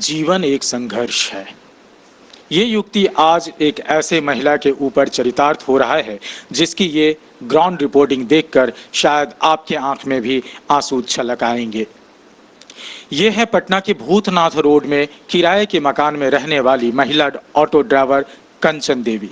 जीवन एक संघर्ष है। ये युक्ति आज एक ऐसे महिला के ऊपर चरितार्थ हो रहा है जिसकी ये ग्राउंड रिपोर्टिंग देखकर शायद आपके आंख में भी आंसू छलक आएंगे। ये है पटना के भूतनाथ रोड में किराए के मकान में रहने वाली महिला ऑटो ड्राइवर कंचन देवी।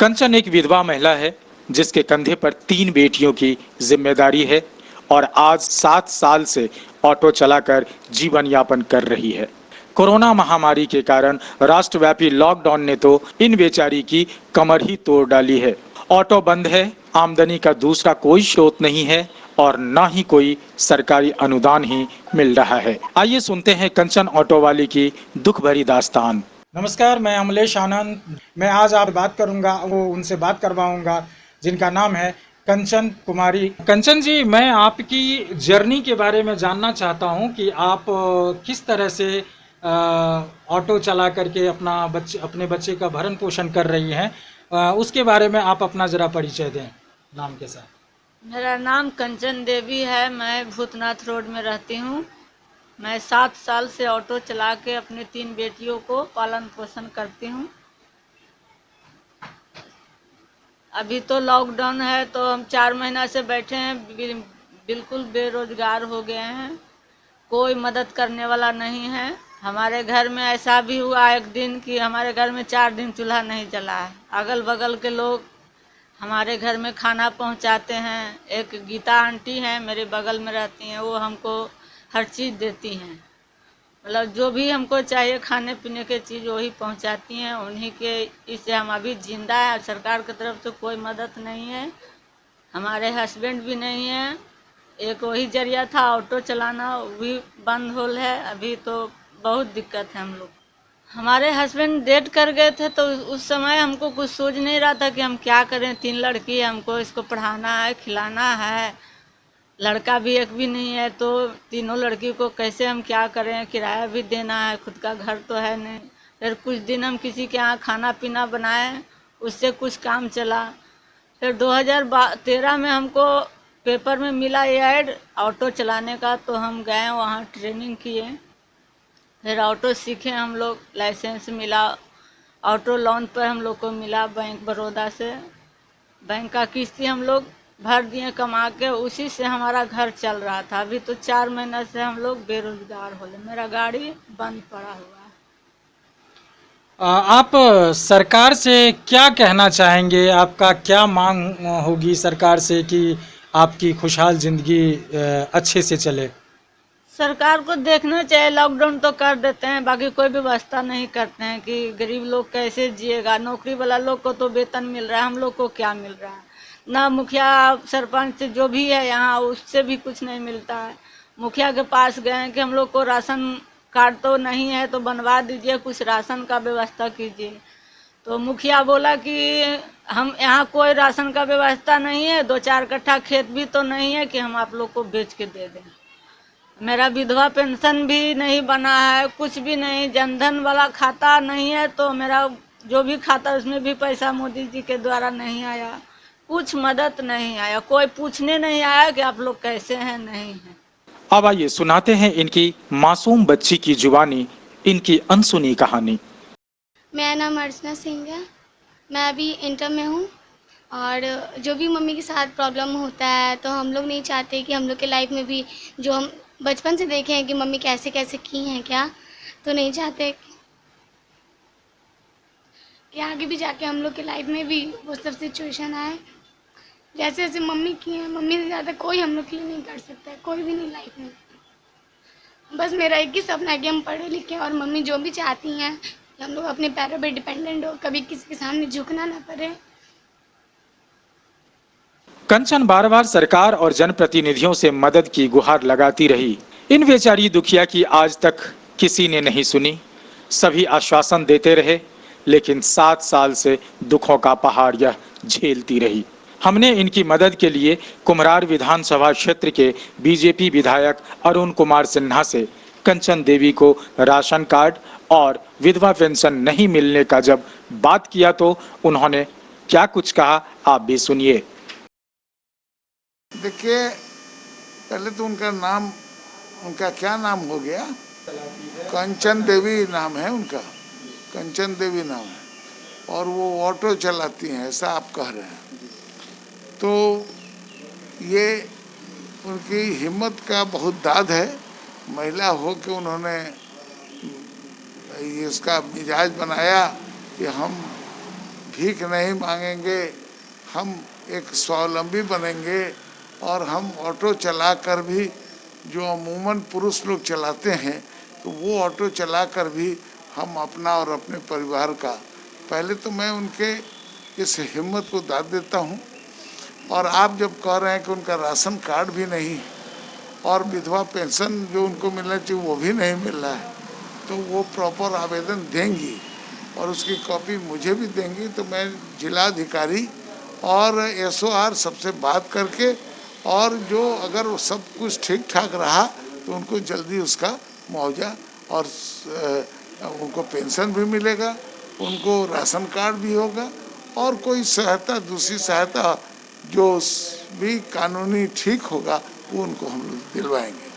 कंचन एक विधवा महिला है जिसके कंधे पर 3 बेटियों की जिम्मेदारी है और आज 7 साल से ऑटो चलाकर जीवन यापन कर रही है। कोरोना महामारी के कारण राष्ट्रव्यापी लॉकडाउन ने तो इन बेचारी की कमर ही तोड़ डाली है। ऑटो बंद है, आमदनी का दूसरा कोई स्रोत नहीं है और न ही कोई सरकारी अनुदान ही मिल रहा है। आइए सुनते हैं कंचन ऑटो वाली की दुख भरी दास्तान। नमस्कार, मैं अमलेश आनंद। मैं आज आप बात करूंगा, वो उनसे बात करवाऊंगा जिनका नाम है कंचन कुमारी। कंचन जी, मैं आपकी जर्नी के बारे में जानना चाहता हूं कि आप किस तरह से ऑटो चला करके अपने बच्चे का भरण पोषण कर रही हैं। उसके बारे में आप अपना ज़रा परिचय दें नाम के साथ। मेरा नाम कंचन देवी है। मैं भूतनाथ रोड में रहती हूँ। मैं 7 साल से ऑटो चला के अपनी 3 बेटियों को पालन पोषण करती हूँ। अभी तो लॉकडाउन है तो हम 4 महीना से बैठे हैं, बिल्कुल बेरोजगार हो गए हैं। कोई मदद करने वाला नहीं है। हमारे घर में ऐसा भी हुआ एक दिन कि हमारे घर में 4 दिन चूल्हा नहीं जला है। अगल बगल के लोग हमारे घर में खाना पहुंचाते हैं। एक गीता आंटी हैं, मेरे बगल में रहती हैं, वो हमको हर चीज़ देती हैं। मतलब जो भी हमको चाहिए खाने पीने के चीज़ वही पहुंचाती हैं। उन्हीं के इससे हम अभी जिंदा है। सरकार की तरफ से कोई मदद नहीं है। हमारे हस्बैंड भी नहीं है। एक वही जरिया था ऑटो चलाना, वो भी बंद होल है। अभी तो बहुत दिक्कत है हम लोग। हमारे हस्बैंड डेट कर गए थे तो उस समय हमको कुछ सोच नहीं रहा था कि हम क्या करें। 3 लड़की है, हमको इसको पढ़ाना है, खिलाना है। लड़का भी एक भी नहीं है तो तीनों लड़की को कैसे हम क्या करें। किराया भी देना है, खुद का घर तो है नहीं। फिर कुछ दिन हम किसी के यहाँ खाना पीना बनाए, उससे कुछ काम चला। फिर 2013 में हमको पेपर में मिला ये ऐड ऑटो चलाने का, तो हम गए वहाँ ट्रेनिंग किए। फिर ऑटो सीखे हम लोग, लाइसेंस मिला। ऑटो लोन पर हम लोग को मिला बैंक बड़ौदा से। बैंक का किस्ती हम लोग भर दिए कमा के, उसी से हमारा घर चल रहा था। अभी तो 4 महीना से हम लोग बेरोजगार हो गए। मेरा गाड़ी बंद पड़ा हुआ है। आप सरकार से क्या कहना चाहेंगे? आपका क्या मांग होगी सरकार से कि आपकी खुशहाल जिंदगी अच्छे से चले? सरकार को देखना चाहिए। लॉकडाउन तो कर देते हैं, बाकी कोई व्यवस्था नहीं करते हैं कि गरीब लोग कैसे जिएगा। नौकरी वाला लोग को तो वेतन मिल रहा है, हम लोग को क्या मिल रहा है? ना मुखिया सरपंच जो भी है यहाँ, उससे भी कुछ नहीं मिलता है। मुखिया के पास गए कि हम लोग को राशन कार्ड तो नहीं है तो बनवा दीजिए, कुछ राशन का व्यवस्था कीजिए। तो मुखिया बोला कि हम यहाँ कोई राशन का व्यवस्था नहीं है, 2-4 कट्ठा खेत भी तो नहीं है कि हम आप लोग को बेच के दे दें। मेरा विधवा पेंशन भी नहीं बना है, कुछ भी नहीं। जनधन वाला खाता नहीं है तो मेरा जो भी खाता उसमें भी पैसा मोदी जी के द्वारा नहीं आया। कुछ मदद नहीं आया, कोई पूछने नहीं आया कि आप लोग कैसे हैं, नहीं है। अब आइए सुनाते हैं इनकी मासूम बच्ची की जुबानी, इनकी अनसुनी कहानी। मेरा नाम अर्चना सिंह है। मैं अभी इंटर में हूँ और जो भी मम्मी के साथ प्रॉब्लम होता है तो हम लोग नहीं चाहते कि हम लोग के लाइफ में भी जो हम बचपन से देखे हैं कि मम्मी कैसे कैसे की हैं क्या, तो नहीं चाहते कि आगे भी जाके हम लोग के लाइफ में भी वो सब सिचुएशन आए जैसे जैसे मम्मी की हैं। मम्मी से ज़्यादा कोई हम लोग के लिए नहीं कर सकता है, कोई भी नहीं लाइफ में। बस मेरा एक ही सपना है कि हम पढ़े लिखें और मम्मी जो भी चाहती हैं कि हम लोग अपने पैरों पे डिपेंडेंट हो, कभी किसी के सामने झुकना ना पड़े। कंचन बार बार सरकार और जनप्रतिनिधियों से मदद की गुहार लगाती रही। इन बेचारी दुखिया की आज तक किसी ने नहीं सुनी। सभी आश्वासन देते रहे लेकिन 7 साल से दुखों का पहाड़ यह झेलती रही। हमने इनकी मदद के लिए कुम्हरार विधानसभा क्षेत्र के बीजेपी विधायक अरुण कुमार सिन्हा से कंचन देवी को राशन कार्ड और विधवा पेंशन नहीं मिलने का जब बात किया तो उन्होंने क्या कुछ कहा, आप भी सुनिए। देखिए, पहले तो उनका क्या नाम हो गया, कंचन देवी नाम है उनका, कंचन देवी नाम है, और वो ऑटो चलाती हैं, ऐसा आप कह रहे हैं। तो ये उनकी हिम्मत का बहुत दाद है, महिला हो के उन्होंने इसका मिजाज बनाया कि हम भीख नहीं मांगेंगे, हम एक स्वावलंबी बनेंगे और हम ऑटो चला कर भी, जो अमूमन पुरुष लोग चलाते हैं, तो वो ऑटो चला कर भी हम अपना और अपने परिवार का, पहले तो मैं उनके इस हिम्मत को दाद देता हूँ। और आप जब कह रहे हैं कि उनका राशन कार्ड भी नहीं और विधवा पेंशन जो उनको मिलना चाहिए वो भी नहीं मिल रहा है, तो वो प्रॉपर आवेदन देंगी और उसकी कॉपी मुझे भी देंगी, तो मैं जिलाधिकारी और SOR सबसे बात करके, और जो अगर वो सब कुछ ठीक ठाक रहा तो उनको जल्दी उसका मुआवजा और उनको पेंशन भी मिलेगा, उनको राशन कार्ड भी होगा, और कोई सहायता, दूसरी सहायता जो भी कानूनी ठीक होगा वो उनको हम लोग दिलवाएंगे।